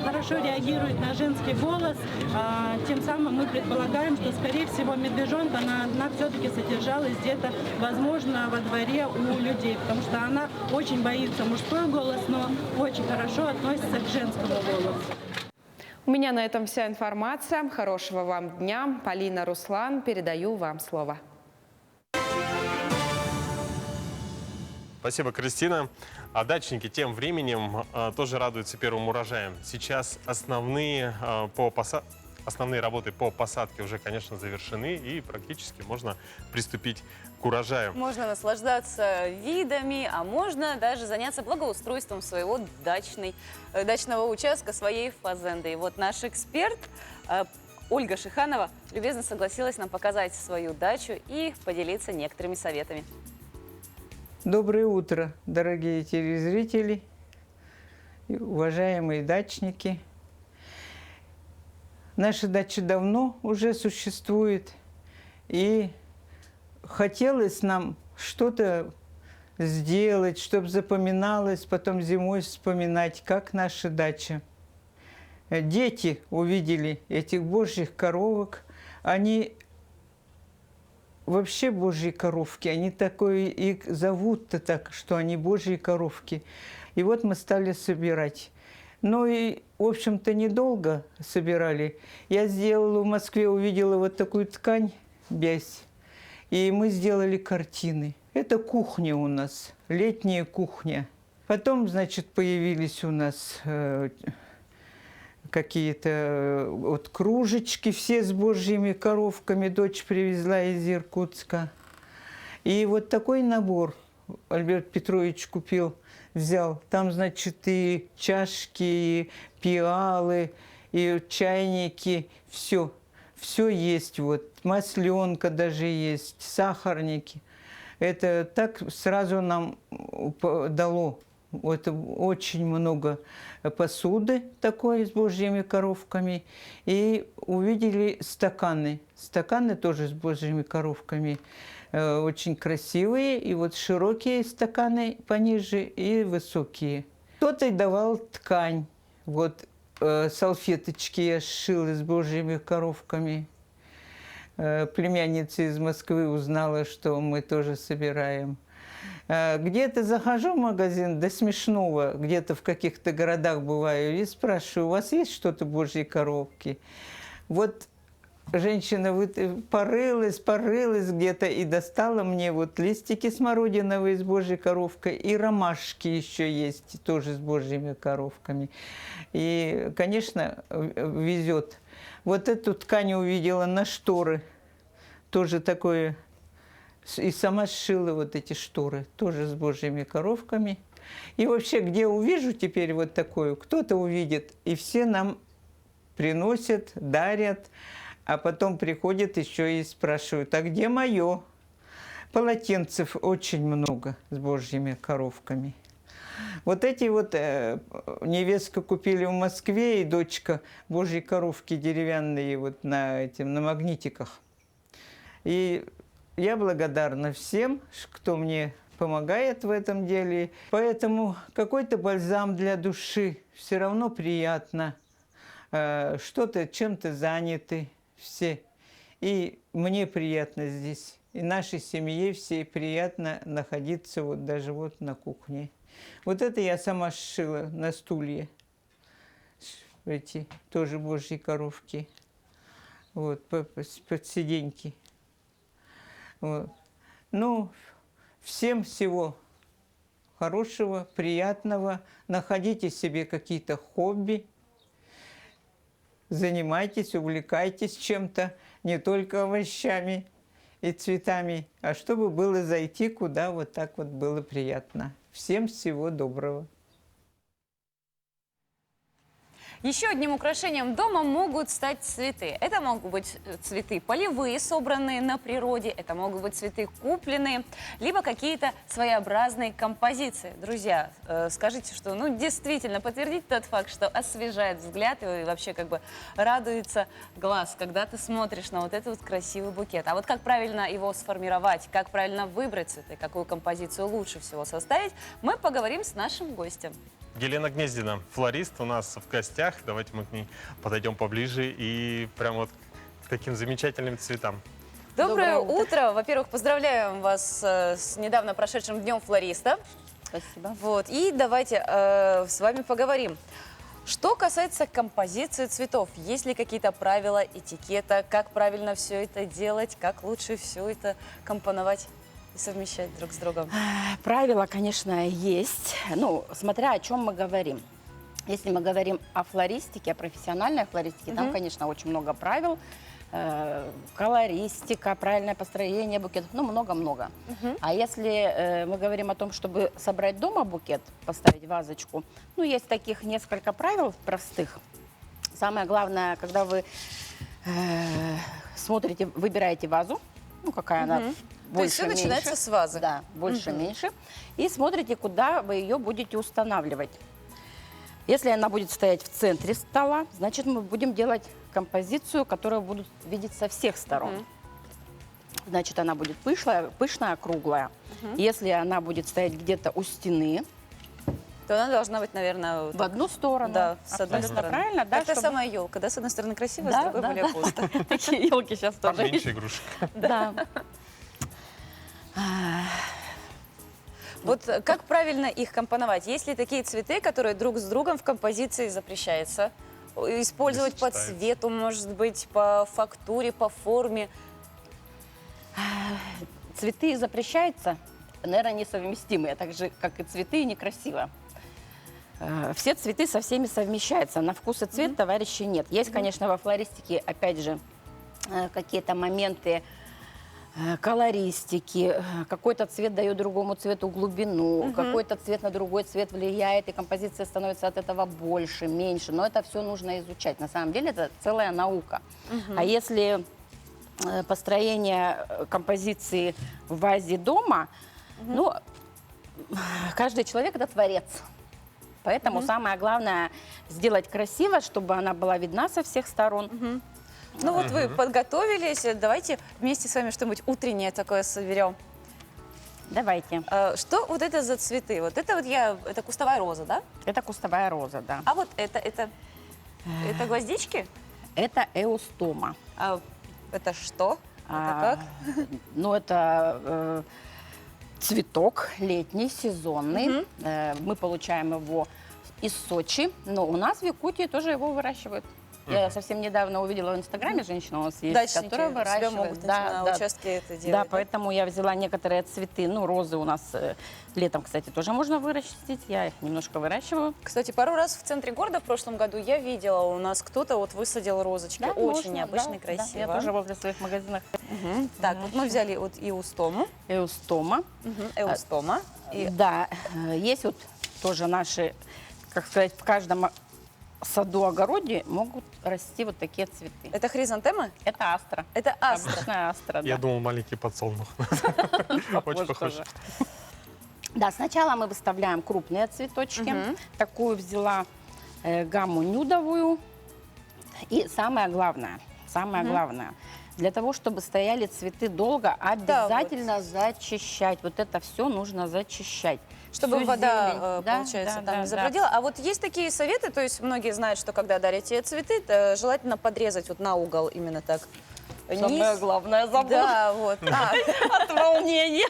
хорошо реагирует на женский голос. Тем самым мы предполагаем, что, скорее всего, медвежонка она все-таки содержалась где-то, возможно, во дворе у людей, потому что она очень боится мужской голос, но очень хорошо относится к женскому голосу. У меня на этом вся информация. Хорошего вам дня. Полина, Руслан, передаю вам слово. Спасибо, Кристина. А дачники тем временем тоже радуются первым урожаем. Сейчас основные работы по посадке уже, конечно, завершены, и практически можно приступить к урожаю. Можно наслаждаться видами, а можно даже заняться благоустройством своего дачного участка, своей фазенды. И вот наш эксперт Ольга Шиханова любезно согласилась нам показать свою дачу и поделиться некоторыми советами. Доброе утро, дорогие телезрители, уважаемые дачники. Наша дача давно уже существует, и хотелось нам что-то сделать, чтобы запоминалось, потом зимой вспоминать, как наша дача. Дети увидели этих божьих коровок, они вообще божьи коровки, они такое их зовут-то так, что они божьи коровки. И вот мы стали собирать. Ну и, в общем-то, недолго собирали. Я сделала в Москве, увидела вот такую ткань, бязь, и мы сделали картины. Это кухня у нас, летняя кухня. Потом, значит, появились у нас какие-то вот кружечки все с божьими коровками. Дочь привезла из Иркутска. И вот такой набор Альберт Петрович купил, взял. Там, значит, и чашки, и пиалы, и чайники, все. Все есть, вот. Масленка даже есть, сахарники. Это так сразу нам дало. Вот очень много посуды такой с божьими коровками. И увидели стаканы. Стаканы тоже с божьими коровками. Очень красивые. И вот широкие стаканы пониже и высокие. Кто-то давал ткань. Вот салфеточки я сшила с божьими коровками. Племянница из Москвы узнала, что мы тоже собираем. Где-то захожу в магазин, до смешного, где-то в каких-то городах бываю, и спрашиваю, у вас есть что-то божьи коровки? Вот женщина порылась где-то и достала мне вот листики смородиновые с божьей коровкой, и ромашки еще есть, тоже с божьими коровками. И, конечно, везет. Вот эту ткань увидела на шторы, тоже такое. И сама сшила вот эти шторы, тоже с божьими коровками. И вообще, где увижу теперь вот такую, кто-то увидит, и все нам приносят, дарят, а потом приходят еще и спрашивают, а где мое? Полотенцев очень много с божьими коровками. Вот эти вот невестка купили в Москве, и дочка божьи коровки деревянные вот на магнитиках. И я благодарна всем, кто мне помогает в этом деле. Поэтому какой-то бальзам для души все равно приятно. Что-то, чем-то заняты все. И мне приятно здесь. И нашей семье всей приятно находиться вот даже вот на кухне. Вот это я сама сшила на стулья. Эти тоже божьи коровки. Вот, под сиденьки. Вот. Ну, всем всего хорошего, приятного. Находите себе какие-то хобби. Занимайтесь, увлекайтесь чем-то, не только овощами и цветами, а чтобы было зайти, куда вот так вот было приятно. Всем всего доброго. Еще одним украшением дома могут стать цветы. Это могут быть цветы полевые, собранные на природе, это могут быть цветы купленные, либо какие-то своеобразные композиции. Друзья, скажите, что действительно подтвердить тот факт, что освежает взгляд и вообще как бы радуется глаз, когда ты смотришь на вот этот вот красивый букет. А вот как правильно его сформировать, как правильно выбрать цветы, какую композицию лучше всего составить, мы поговорим с нашим гостем. Елена Гнездина, флорист, у нас в гостях. Давайте мы к ней подойдем поближе и прям вот к таким замечательным цветам. Доброе утро. Во-первых, поздравляем вас с недавно прошедшим Днем флориста. Спасибо. Вот. И давайте с вами поговорим. Что касается композиции цветов, есть ли какие-то правила этикета, как правильно все это делать, как лучше все это компоновать и совмещать друг с другом? Правила, конечно, есть. Ну, смотря о чем мы говорим. Если мы говорим о флористике, о профессиональной флористике, там, конечно, очень много правил. Колористика, правильное построение букетов, много-много. А если мы говорим о том, чтобы собрать дома букет, поставить вазочку, есть таких несколько правил простых. Самое главное, когда вы смотрите, выбираете вазу, какая она То есть все больше-меньше. начинается с вазы. Да, больше-меньше. И смотрите, куда вы ее будете устанавливать. Если она будет стоять в центре стола, значит, мы будем делать композицию, которую будут видеть со всех сторон. Значит, она будет пышная, круглая. Если она будет стоять где-то у стены, то она должна быть, наверное, в одну сторону. Да, с одной стороны. Правильно, да? Как та самая елка, да? С одной стороны красивая, с другой более пусто. Такие елки сейчас тоже есть. Меньше игрушек. Да. Вот как правильно их компоновать? Есть ли такие цветы, которые друг с другом в композиции запрещается использовать по цвету, может быть, по фактуре, по форме? Цветы запрещаются, наверное, несовместимые, так же, как и цветы, некрасиво. Все цветы со всеми совмещаются. На вкус и цвет товарищей нет. Есть, конечно, во флористике, опять же, какие-то моменты колористики. Какой-то цвет дает другому цвету глубину, какой-то цвет на другой цвет влияет, и композиция становится от этого больше, меньше. Но это все нужно изучать. На самом деле это целая наука. А если построение композиции в вазе дома, ну, каждый человек – это творец. Поэтому самое главное – сделать красиво, чтобы она была видна со всех сторон. Ну вот вы подготовились, давайте вместе с вами что-нибудь утреннее такое соберем. Давайте. Что вот это за цветы? Вот это вот это кустовая роза, да? Это кустовая роза, да. А вот это гвоздички? Это эустома. А это что? Это как? Ну, это цветок летний, сезонный. Мы получаем его из Сочи, но у нас в Якутии тоже его выращивают. Я совсем недавно увидела в Инстаграме, женщина у нас есть, Дачники которая выращивает. себя могут на участке это делать. Да, поэтому я взяла некоторые цветы. Ну, розы у нас летом, кстати, тоже можно вырастить. Я их немножко выращиваю. Кстати, пару раз в центре города в прошлом году я видела, у нас кто-то вот высадил розочки. Да, очень можно, необычно, да, красиво. Да, я тоже возле своих магазинах. Так, вот мы взяли вот эустому. Эустома. Эустома. Да, есть вот тоже наши, как сказать, в каждом саду-огороде могут расти вот такие цветы. Это хризантемы? Это астра. Это астра. Обычная астра, да. Я думал, маленький подсолнух. Очень похож. Да, сначала мы выставляем крупные цветочки. Такую взяла гамму нюдовую. И самое главное, для того, чтобы стояли цветы долго, обязательно зачищать. Вот это все нужно зачищать. Чтобы Всю вода, зелень. получается, там не забродила. А вот есть такие советы, то есть многие знают, что когда дарите цветы, то желательно подрезать вот на угол именно так. Самое главное забыла. Да, вот. От волнения.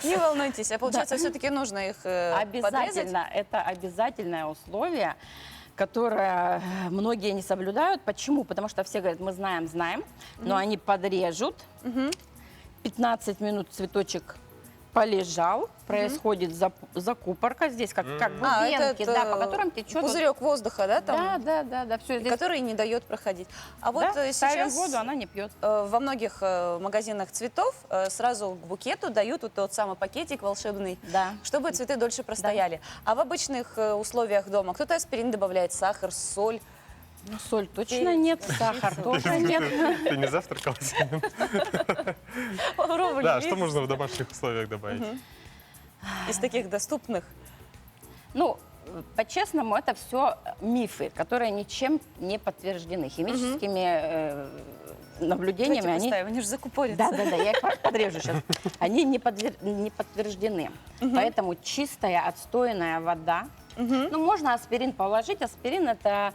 Не волнуйтесь, а получается, все-таки нужно их подрезать? Обязательно. Это обязательное условие, которое многие не соблюдают. Почему? Потому что все говорят, мы знаем, но они подрежут. 15 минут цветочек полежал, происходит закупорка здесь, как бы венки, по которым течет пузырек воздуха, да, там? Да, все здесь. Который не дает проходить. А вот ставим сейчас воду, она не пьет. Во многих магазинах цветов сразу к букету дают вот тот самый пакетик волшебный, чтобы цветы дольше простояли. А в обычных условиях дома кто-то аспирин добавляет, сахар, соль. Ну, соль точно нет, сахар тоже нет. Ты не завтракала сегодня? Да, что можно в домашних условиях добавить? Из таких доступных? Ну, по-честному, это все мифы, которые ничем не подтверждены. Химическими наблюдениями они же закупорятся. Да, я их подрежу сейчас. Они не подтверждены. Поэтому чистая отстойная вода. Ну, можно аспирин положить. Аспирин это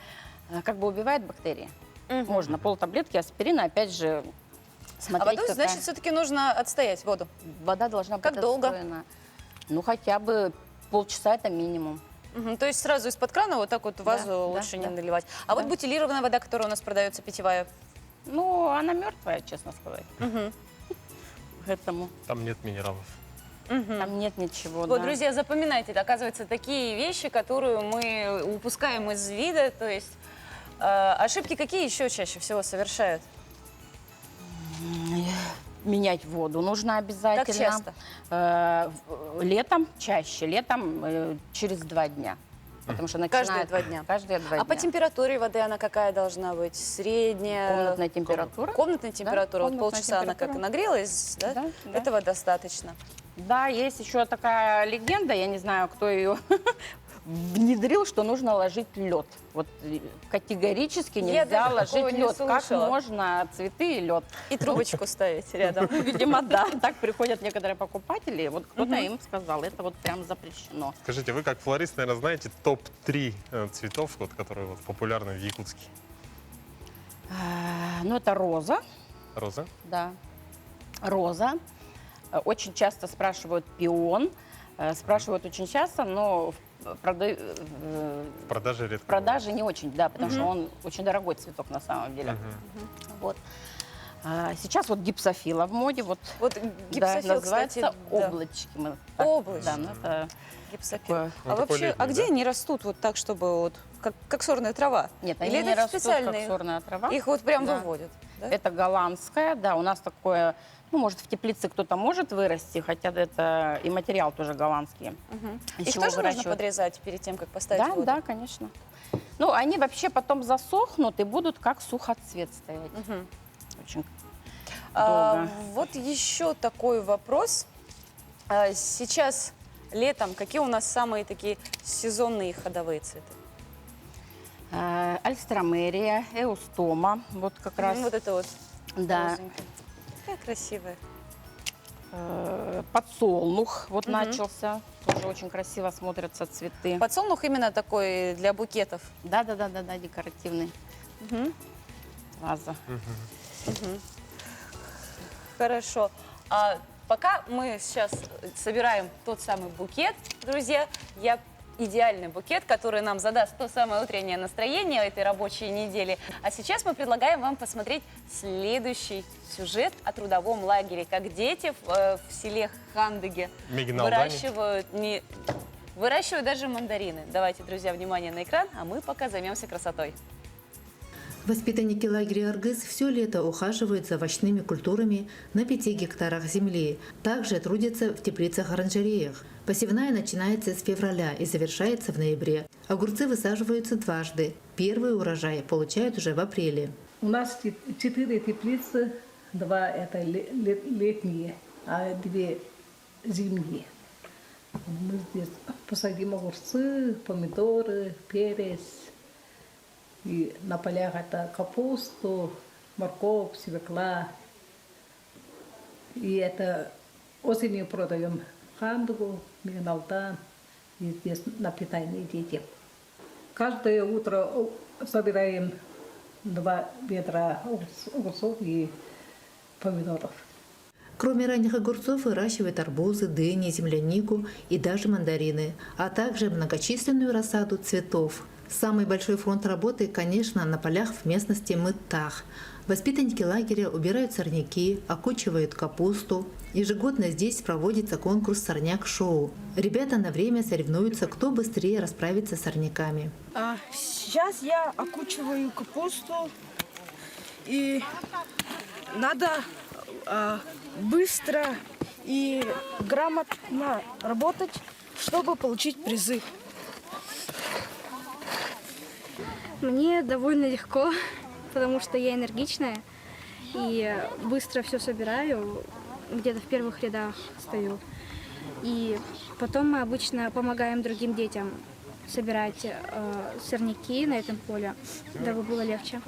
как бы убивает бактерии. Можно полтаблетки аспирина, опять же, смотреть. А водой, значит, все-таки нужно отстоять воду? Вода должна быть отстояна. Ну, хотя бы полчаса это минимум. То есть сразу из-под крана вот так вот в вазу лучше не наливать. А вот бутилированная вода, которая у нас продается, питьевая? Ну, она мертвая, честно сказать. Поэтому... Там нет минералов. Там нет ничего. Вот, друзья, запоминайте, это, оказывается, такие вещи, которые мы упускаем из вида. То есть ошибки какие еще чаще всего совершают? Менять воду нужно обязательно. Как часто? Летом чаще, летом через 2 дня. Потому что Каждые 2 дня? Каждые 2 дня. А по температуре воды она какая должна быть? Средняя? Комнатная температура. Комнатная температура. Да, вот полчаса она как нагрелась, да? Да. Этого достаточно. Да, есть еще такая легенда, я не знаю, кто ее внедрил, что нужно ложить лед. Вот категорически нельзя ложить лед. Как можно цветы и лед? И трубочку ставить рядом. Видимо, да. Так приходят некоторые покупатели. Вот кто-то им сказал, это вот прям запрещено. Скажите, вы как флорист, наверное, знаете топ-3 цветов, вот, которые вот популярны в Якутске? Ну, это роза. Роза? Да. Роза. Очень часто спрашивают пион. Спрашивают очень часто, но в продаже редко. В продаже не очень, да, потому что он очень дорогой цветок на самом деле. Вот. Сейчас вот гипсофила в моде. Вот гипсофил, называется, кстати, облачки. Облачки. Да, ну это гипсофил. А вообще, где они растут вот так, чтобы вот как сорная трава? Нет, Или они не это растут специальные? как сорная трава. Их вот прям выводят? да? Это голландская, да, у нас такое, ну, может, в теплице кто-то может вырасти, хотя это и материал тоже голландский. из Их чего тоже нужно выращивают. подрезать перед тем, как поставить в Да, воду? да, конечно. Ну, они вообще потом засохнут и будут как сухоцвет стоять. Очень долго. Вот еще такой вопрос. Сейчас летом какие у нас самые такие сезонные ходовые цветы? Альстромерия, эустома, вот как раз. Вот это вот. Да. розовенькая. Какая красивая. Подсолнух вот начался. Тоже очень красиво смотрятся цветы. Подсолнух именно такой для букетов. Да, декоративный. Ваза. Хорошо. Пока мы сейчас собираем тот самый букет, друзья, идеальный букет, который нам задаст то самое утреннее настроение этой рабочей недели. А сейчас мы предлагаем вам посмотреть следующий сюжет о трудовом лагере. Как дети в селе Хандыге выращивают даже мандарины. Давайте, друзья, внимание на экран, а мы пока займемся красотой. Воспитанники лагеря «Аргыз» все лето ухаживают за овощными культурами на 5 гектарах земли. Также трудятся в теплицах-оранжереях. Посевная начинается с февраля и завершается в ноябре. Огурцы высаживаются дважды. Первый урожай получают уже в апреле. У нас 4 теплицы, 2 это летние, а 2 зимние. Мы здесь посадим огурцы, помидоры, перец. И на полях это капусту, морковь, свекла. И это осенью продаем хандугу, мигналтан. И здесь на питание детям. Каждое утро собираем 2 ведра огурцов и помидоров. Кроме ранних огурцов выращивают арбузы, дыни, землянику и даже мандарины, а также многочисленную рассаду цветов. Самый большой фронт работы, конечно, на полях в местности Мытах. Воспитанники лагеря убирают сорняки, окучивают капусту. Ежегодно здесь проводится конкурс «Сорняк-шоу». Ребята на время соревнуются, кто быстрее расправится с сорняками. Сейчас я окучиваю капусту, и надо быстро и грамотно работать, чтобы получить призы. Мне довольно легко, потому что я энергичная и быстро все собираю, где-то в первых рядах стою. И потом мы обычно помогаем другим детям собирать сорняки на этом поле, дабы было легче.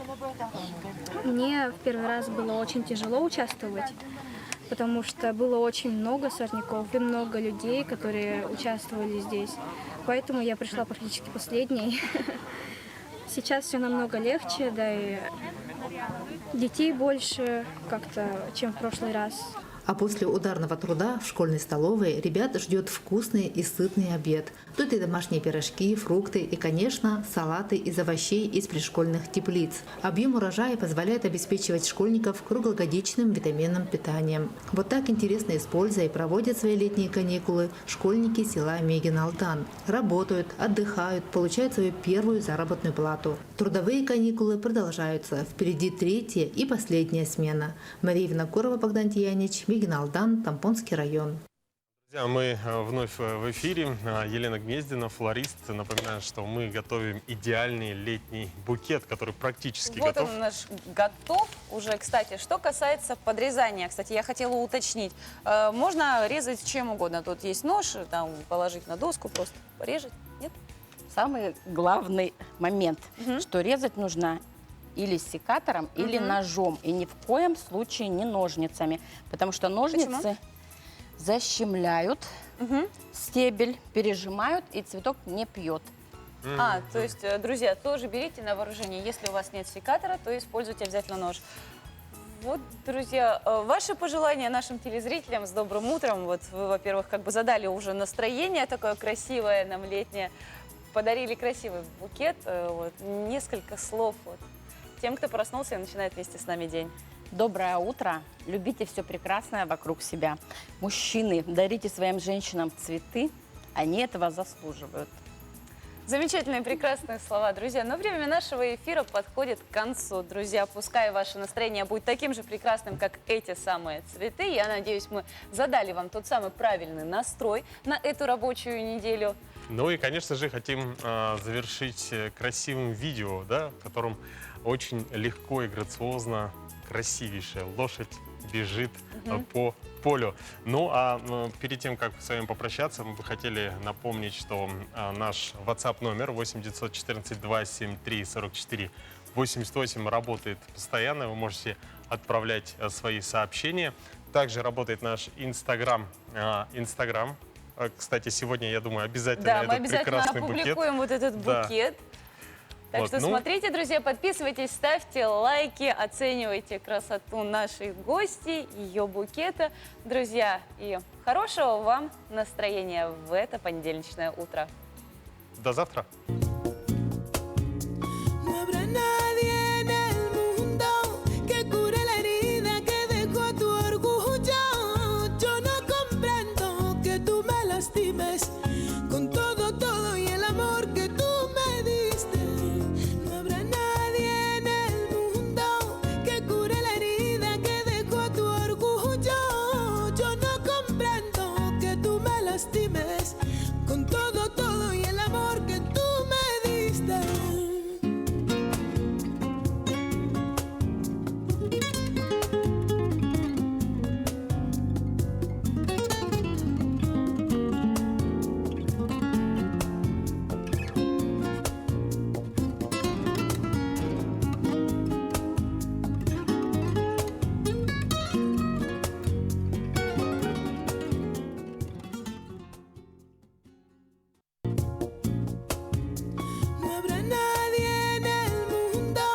Мне в первый раз было очень тяжело участвовать, потому что было очень много сорняков и много людей, которые участвовали здесь. Поэтому я пришла практически последней. Сейчас все намного легче, да и детей больше как-то, чем в прошлый раз. А после ударного труда в школьной столовой ребят ждет вкусный и сытный обед. Тут и домашние пирожки, фрукты и, конечно, салаты из овощей из пришкольных теплиц. Объем урожая позволяет обеспечивать школьников круглогодичным витаминным питанием. Вот так интересно используя и проводят свои летние каникулы школьники села Мегин-Алтан. Работают, отдыхают, получают свою первую заработную плату. Трудовые каникулы продолжаются. Впереди 3-я и последняя смена. Мария Винокурова, Богдан Тиянич, Мегин-Алтан, Тампонский район. Друзья, мы вновь в эфире. Елена Гнездина, флорист. Напоминаю, что мы готовим идеальный летний букет, который практически Вот готов. он наш готов уже, кстати. Что касается подрезания, кстати, я хотела уточнить. Можно резать чем угодно. Тут есть нож, там положить на доску, просто порежать. Нет? Самый главный момент, что резать нужно или секатором, или ножом. И ни в коем случае не ножницами. Потому что ножницы... Почему? Защемляют стебель, пережимают, и цветок не пьет. То есть, друзья, тоже берите на вооружение. Если у вас нет секатора, то используйте обязательно нож. Вот, друзья, ваши пожелания нашим телезрителям с добрым утром. Вот вы, во-первых, как бы задали уже настроение такое красивое нам летнее, подарили красивый букет. Вот, несколько слов вот, тем, кто проснулся и начинает вместе с нами день. Доброе утро. Любите все прекрасное вокруг себя. Мужчины, дарите своим женщинам цветы. Они этого заслуживают. Замечательные, прекрасные слова, друзья. Но время нашего эфира подходит к концу. Друзья, пускай ваше настроение будет таким же прекрасным, как эти самые цветы. Я надеюсь, мы задали вам тот самый правильный настрой на эту рабочую неделю. Ну и, конечно же, хотим завершить красивым видео, да, в котором очень легко и грациозно красивейшая лошадь бежит по полю. Ну, а перед тем, как с вами попрощаться, мы бы хотели напомнить, что наш WhatsApp номер 8 914 273 44 88 работает постоянно. Вы можете отправлять свои сообщения. Также работает наш Инстаграм. Кстати, сегодня, я думаю, обязательно да, этот мы обязательно прекрасный опубликуем букет. вот этот букет. Так Вот, что смотрите, друзья, подписывайтесь, ставьте лайки, оценивайте красоту нашей гости, ее букета. Друзья, и хорошего вам настроения в это понедельничное утро. До завтра. Con todo, todo y el amor que tú me diste, no habrá nadie en el mundo que cure la herida que dejó tu orgullo. Yo no comprendo que tú me lastimes con todo, todo y el amor que tú me diste. No habrá nadie en el mundo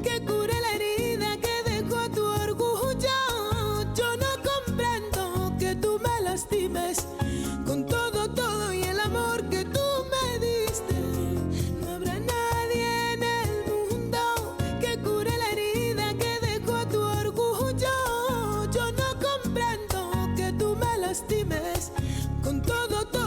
que cure la herida que dejó tu orgullo. Yo no comprendo que tú me lastimes con todo, todo y el amor que tú me diste. No habrá nadie en el mundo que cure la herida que dejó tu orgullo. Yo no comprendo que tú me lastimes con todo, todo